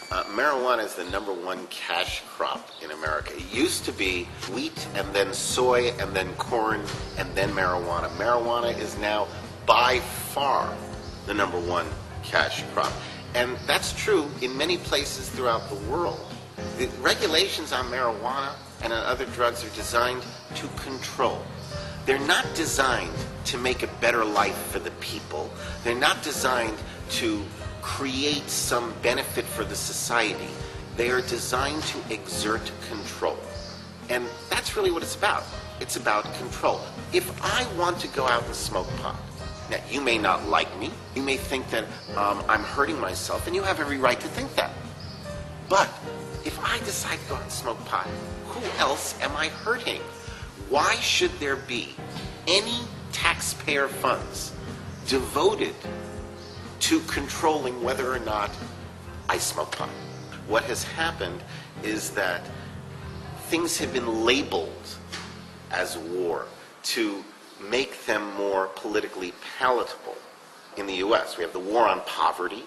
Marijuana is the #1 cash crop in America. It used to be wheat and then soy and then corn and then marijuana. Marijuana is now by far the #1 cash crop. And that's true in many places throughout the world. The regulations on marijuana and on other drugs are designed to control. They're not designed to make a better life for the people. They're not designed to create some benefit for the society. They are designed to exert control. And that's really what it's about. It's about control. If I want to go out and smoke pot, now you may not like me, you may think that I'm hurting myself, and you have every right to think that. But if I decide to go out and smoke pot, who else am I hurting? Why should there be any taxpayer funds devoted to controlling whether or not I smoke pot? What has happened is that things have been labeled as war to make them more politically palatable. In the US, we have the war on poverty,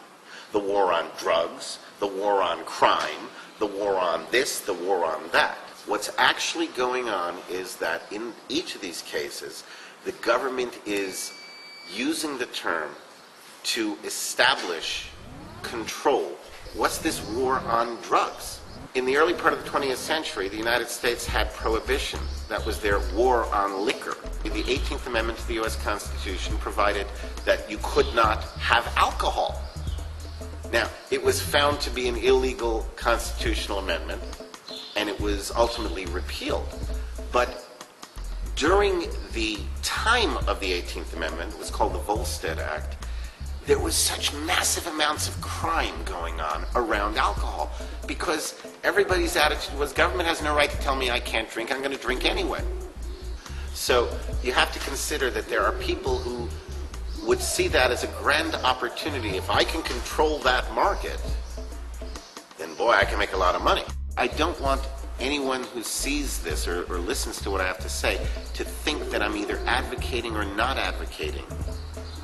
the war on drugs, the war on crime, the war on this, the war on that. What's actually going on is that in each of these cases, the government is using the term to establish control. What's this war on drugs? In the early part of the 20th century, the United States had prohibition. That was their war on liquor. The 18th Amendment to the U.S. Constitution provided that you could not have alcohol. Now, it was found to be an illegal constitutional amendment, and it was ultimately repealed. But during the time of the 18th Amendment, it was called the Volstead Act, there was such massive amounts of crime going on around alcohol because everybody's attitude was government has no right to tell me I can't drink, I'm going to drink anyway. So you have to consider that there are people who would see that as a grand opportunity. If I can control that market, then boy, I can make a lot of money. I don't want anyone who sees this or listens to what I have to say to think that I'm either advocating or not advocating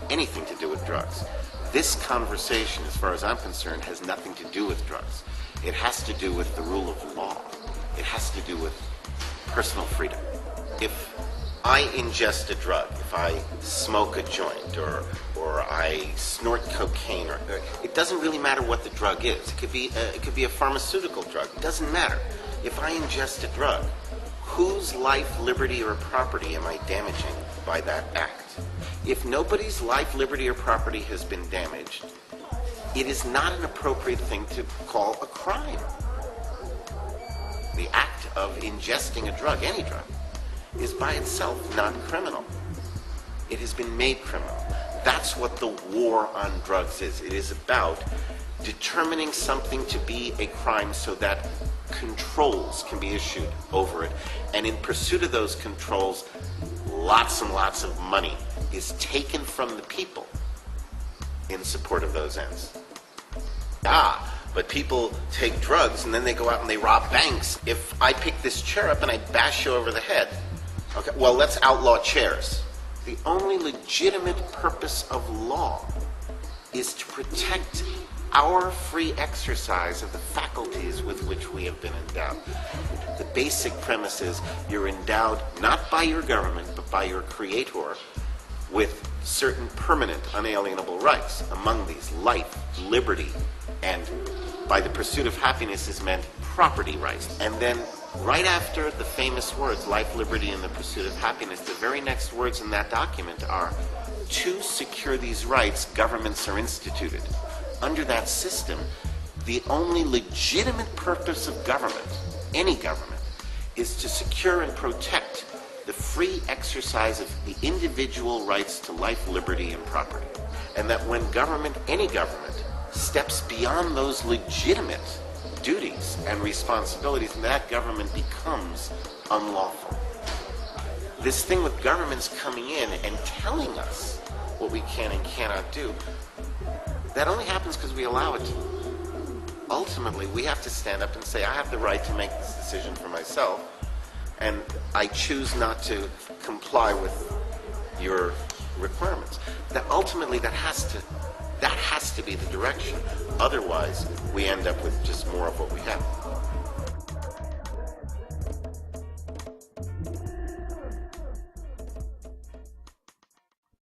anything to do with drugs. This conversation, as far as I'm concerned, has nothing to do with drugs. It has to do with the rule of law. It has to do with personal freedom. If I ingest a drug, if I smoke a joint or I snort cocaine, or it doesn't really matter what the drug is. It could be a pharmaceutical drug. It doesn't matter. If I ingest a drug, whose life, liberty, or property am I damaging by that act? If nobody's life, liberty, or property has been damaged, it is not an appropriate thing to call a crime. The act of ingesting a drug, any drug, is by itself not criminal. It has been made criminal. That's what the war on drugs is. It is about determining something to be a crime so that controls can be issued over it. And in pursuit of those controls, lots and lots of money is taken from the people in support of those ends. But people take drugs and then they go out and they rob banks. If I pick this chair up and I bash you over the head, okay, well, let's outlaw chairs. The only legitimate purpose of law is to protect our free exercise of the faculties with which we have been endowed. The basic premise is you're endowed not by your government, but by your creator with certain permanent, unalienable rights. Among these, life, liberty, and by the pursuit of happiness is meant property rights. And then right after the famous words, life, liberty, and the pursuit of happiness, the very next words in that document are, to secure these rights, governments are instituted. Under that system, the only legitimate purpose of government, any government, is to secure and protect the free exercise of the individual rights to life, liberty, and property. And that when government, any government, steps beyond those legitimate duties and responsibilities, that government becomes unlawful. This thing with governments coming in and telling us what we can and cannot do, that only happens because we allow it to. Ultimately, we have to stand up and say, I have the right to make this decision for myself, and I choose not to comply with your requirements. That ultimately, that has to to be the direction. Otherwise, we end up with just more of what we have.